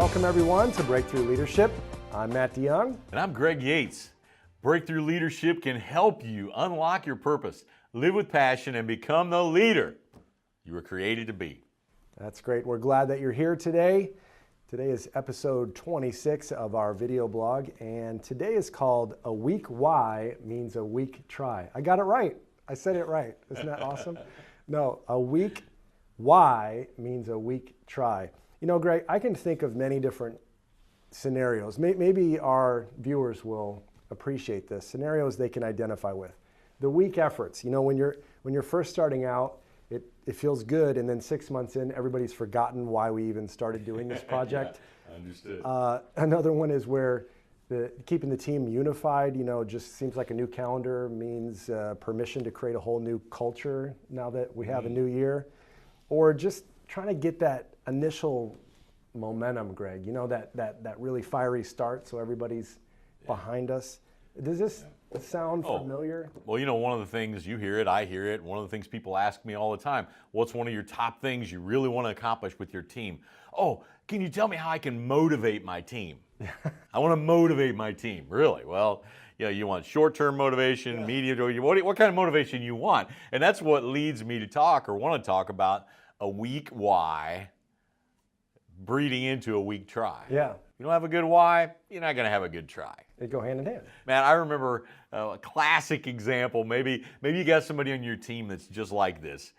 Welcome everyone to Breakthrough Leadership. I'm Matt DeYoung. And I'm Greg Yates. Breakthrough Leadership can help you unlock your purpose, live with passion, and become the leader you were created to be. That's great. We're glad that you're here today. Today is episode 26 of our video blog, and today is called A Weak Why Means a Weak Try. I got it right. I said it right. Isn't that awesome? No, a weak why means a weak try. You know, Greg, I can think of many different scenarios. Maybe our viewers will appreciate this. Scenarios they can identify with. The weak efforts. You know, when you're first starting out, it feels good, and then 6 months in, everybody's forgotten why we even started doing this project. Yeah, understood. Another one is where keeping the team unified, you know, just seems like a new calendar means permission to create a whole new culture now that we have a new year. Or just trying to get that initial momentum, Greg, you know, that really fiery start so everybody's behind us. Does this sound familiar? Well, you know, one of the things, you hear it, I hear it, one of the things people ask me all the time, what's one of your top things you really want to accomplish with your team? Oh, can you tell me how I can motivate my team? I want to motivate my team. Really? Well, you know, you want short-term motivation, medium, what kind of motivation you want? And that's what leads me to want to talk about a weak why breeding into a weak try. Yeah. You don't have a good why, you're not going to have a good try. They go hand in hand. Man, I remember a classic example. Maybe you got somebody on your team that's just like this.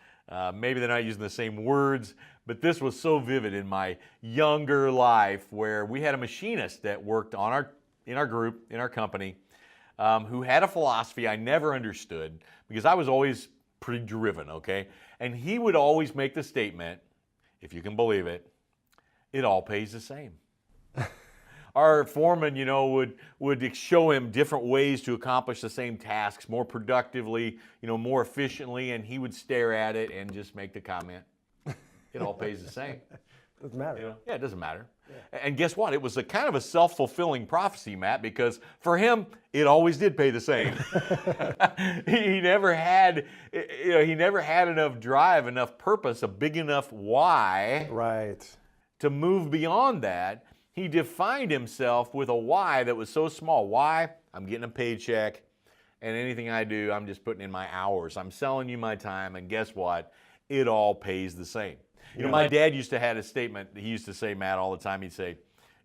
Maybe they're not using the same words, but this was so vivid in my younger life where we had a machinist that worked in our group, in our company, who had a philosophy I never understood because I was always pretty driven, okay? And he would always make the statement, if you can believe it, it all pays the same. Our foreman, you know, would show him different ways to accomplish the same tasks more productively, you know, more efficiently, and he would stare at it and just make the comment, it all pays the same. Doesn't matter. You know? Yeah, it doesn't matter. Yeah. And guess what? It was a kind of a self-fulfilling prophecy, Matt, because for him, it always did pay the same. he never had enough drive, enough purpose, a big enough why to move beyond that. He defined himself with a why that was so small. Why? I'm getting a paycheck, and anything I do, I'm just putting in my hours. I'm selling you my time, and guess what? It all pays the same. You know, my dad used to have a statement. He used to say, Matt, all the time. He'd say,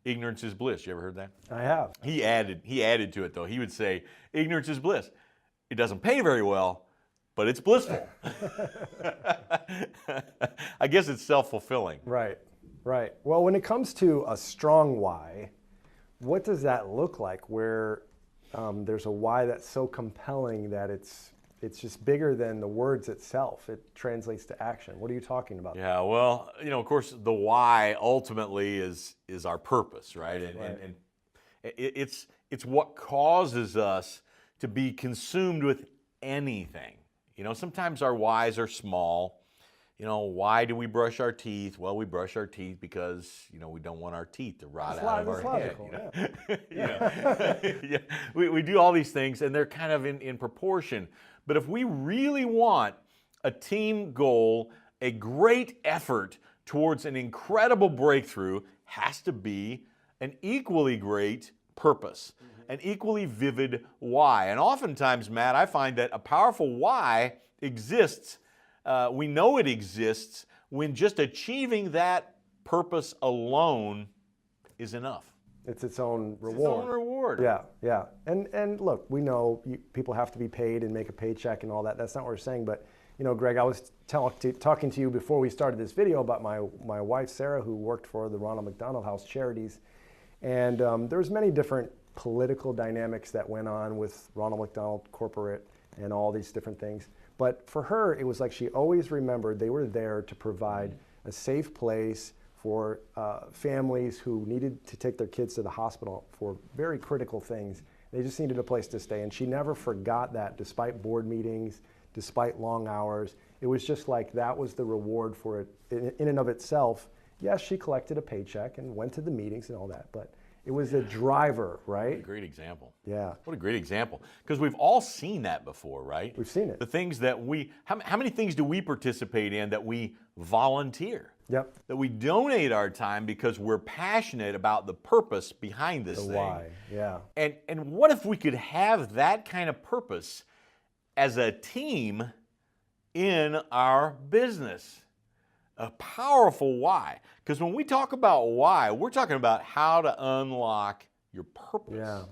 "Ignorance is bliss." You ever heard that? I have. He added to it though. He would say, "Ignorance is bliss. It doesn't pay very well, but it's blissful." I guess it's self-fulfilling. Right. Well, when it comes to a strong why, what does that look like? Where there's a why that's so compelling that it's just bigger than the words itself. It translates to action. What are you talking about? Yeah, well, you know, of course, the why ultimately is our purpose, right? And it's what causes us to be consumed with anything. You know, sometimes our whys are small. You know, why do we brush our teeth? Well, we brush our teeth because, you know, we don't want our teeth to rot out of our head. You know? Yeah. We do all these things, and they're kind of in proportion. But if we really want a team goal, a great effort towards an incredible breakthrough has to be an equally great purpose, an equally vivid why. And oftentimes, Matt, I find that a powerful why exists. We know it exists when just achieving that purpose alone is enough. It's its own reward. It's its own reward. Yeah. And look, we know people have to be paid and make a paycheck and all that. That's not what we're saying. But, you know, Greg, I was talking to you before we started this video about my wife, Sarah, who worked for the Ronald McDonald House Charities. And there was many different political dynamics that went on with Ronald McDonald Corporate and all these different things. But for her, it was like she always remembered they were there to provide a safe place for families who needed to take their kids to the hospital for very critical things. They just needed a place to stay. And she never forgot that despite board meetings, despite long hours. It was just like that was the reward for it in and of itself. Yes, she collected a paycheck and went to the meetings and all that, but It was a driver, What right? a great example. Yeah. What a great example. Because we've all seen that before, right? We've seen it. The things that how many things do we participate in that we volunteer? Yep. That we donate our time because we're passionate about the purpose behind this thing. Why? Yeah. And what if we could have that kind of purpose as a team in our business? A powerful why. Because when we talk about why, we're talking about how to unlock your purpose. Yeah.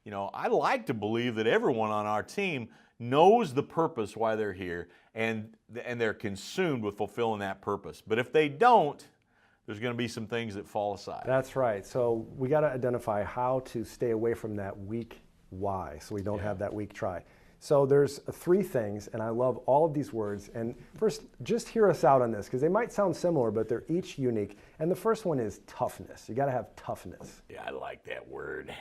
You know, I like to believe that everyone on our team knows the purpose why they're here and they're consumed with fulfilling that purpose. But if they don't, there's going to be some things that fall aside. That's right. So we got to identify how to stay away from that weak why so we don't have that weak try. So there's 3 things, and I love all of these words. And first, just hear us out on this, because they might sound similar, but they're each unique. And the first one is toughness. You got to have toughness. Yeah, I like that word.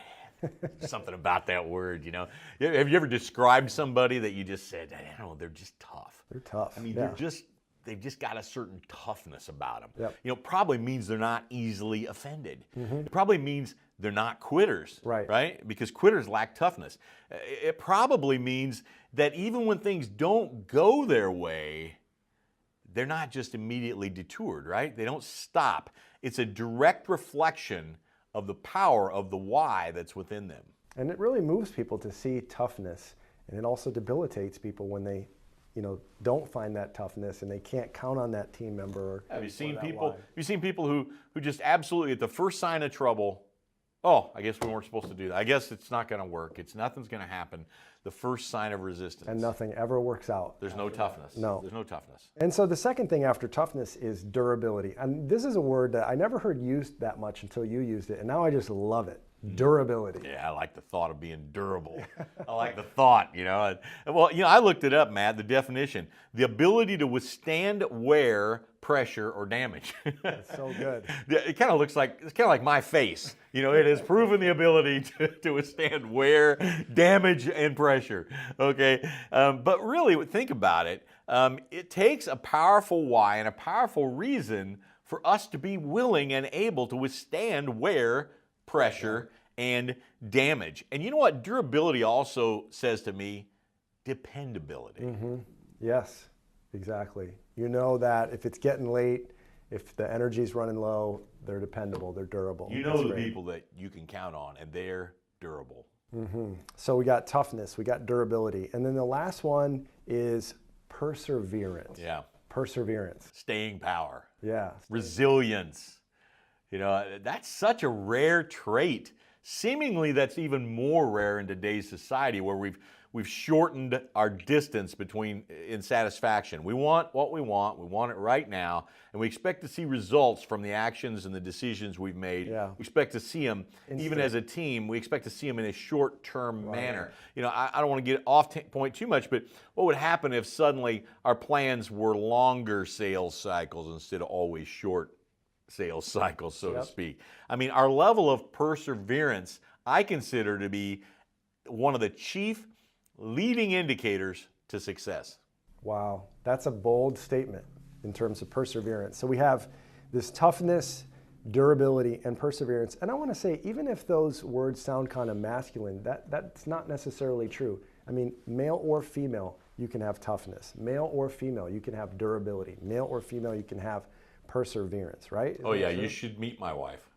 Something about that word, you know. Have you ever described somebody that you just said, I don't know, they're just tough? They're tough. I mean, they've just got a certain toughness about them. Yep. You know, probably means they're not easily offended. It probably means they're not quitters, right? Because quitters lack toughness. It probably means that even when things don't go their way, they're not just immediately detoured, right? They don't stop. It's a direct reflection of the power of the why that's within them. And it really moves people to see toughness, and it also debilitates people when they, you know, don't find that toughness and they can't count on that team member. Have you seen people who just absolutely at the first sign of trouble, oh, I guess we weren't supposed to do that. I guess it's not going to work. Nothing's going to happen. The first sign of resistance. And nothing ever works out. There's no toughness. No. There's no toughness. And so the second thing after toughness is durability. And this is a word that I never heard used that much until you used it. And now I just love it. Durability. Yeah, I like the thought of being durable. I like the thought, you know. Well, you know, I looked it up, Matt, the definition. The ability to withstand wear, pressure, or damage. That's so good. It kind of looks like, it's kind of like my face. You know, it has proven the ability to withstand wear, damage, and pressure. Okay, but really, think about it. It takes a powerful why and a powerful reason for us to be willing and able to withstand wear, pressure, and damage. And you know what durability also says to me? Dependability. Yes, exactly. You know that if it's getting late, if the energy's running low, they're dependable, they're durable. You know the people that you can count on, and they're durable. So we got toughness, we got durability. And then the last one is perseverance. Yeah. Perseverance. Staying power. Yeah. Resilience. You know, that's such a rare trait. Seemingly, that's even more rare in today's society where we've shortened our distance between in satisfaction. We want what we want it right now, and we expect to see results from the actions and the decisions we've made. Yeah. We expect to see them, even as a team, we expect to see them in a short-term manner. You know, I don't want to get off point too much, but what would happen if suddenly our plans were longer sales cycles instead of always short sales cycles, so to speak? I mean, our level of perseverance, I consider to be one of the chief leading indicators to success. Wow, that's a bold statement in terms of perseverance. So we have this toughness, durability, and perseverance. And I want to say, even if those words sound kind of masculine, that's not necessarily true. I mean, male or female, you can have toughness. Male or female, you can have durability. Male or female, you can have perseverance, right? Oh yeah, you should meet my wife.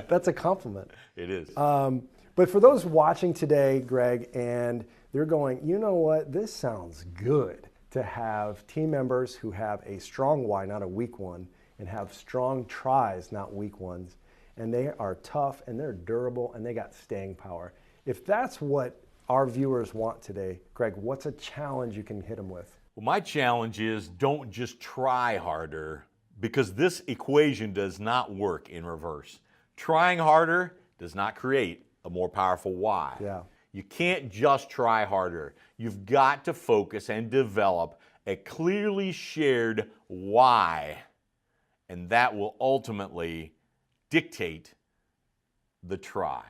That's a compliment. It is. But for those watching today, Greg, and they're going, you know what, this sounds good to have team members who have a strong why, not a weak one, and have strong tries, not weak ones, and they are tough and they're durable and they got staying power. If that's what our viewers want today, Greg, what's a challenge you can hit them with? Well, my challenge is don't just try harder, because this equation does not work in reverse. Trying harder does not create a more powerful why. Yeah. You can't just try harder. You've got to focus and develop a clearly shared why, and that will ultimately dictate the try.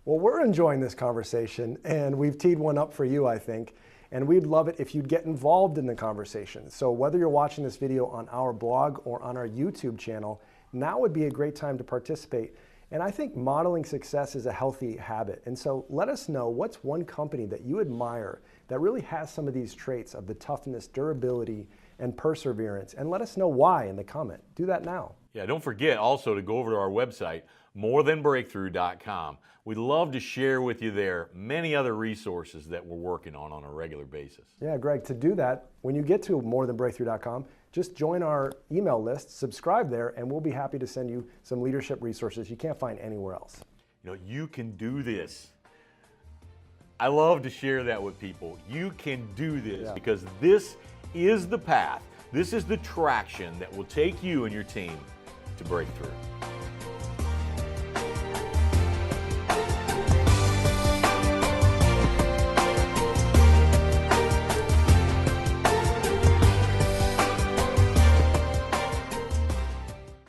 Well, we're enjoying this conversation, and we've teed one up for you, I think, and we'd love it if you'd get involved in the conversation. So whether you're watching this video on our blog or on our YouTube channel, now would be a great time to participate. And I think modeling success is a healthy habit. And so let us know what's one company that you admire that really has some of these traits of the toughness, durability, and perseverance. And let us know why in the comment. Do that now. Yeah, don't forget also to go over to our website, morethanbreakthrough.com. We'd love to share with you there many other resources that we're working on a regular basis. Yeah, Greg, to do that, when you get to morethanbreakthrough.com, just join our email list, subscribe there, and we'll be happy to send you some leadership resources you can't find anywhere else. You know, you can do this. I love to share that with people. You can do this because this is the path. This is the traction that will take you and your team to breakthrough.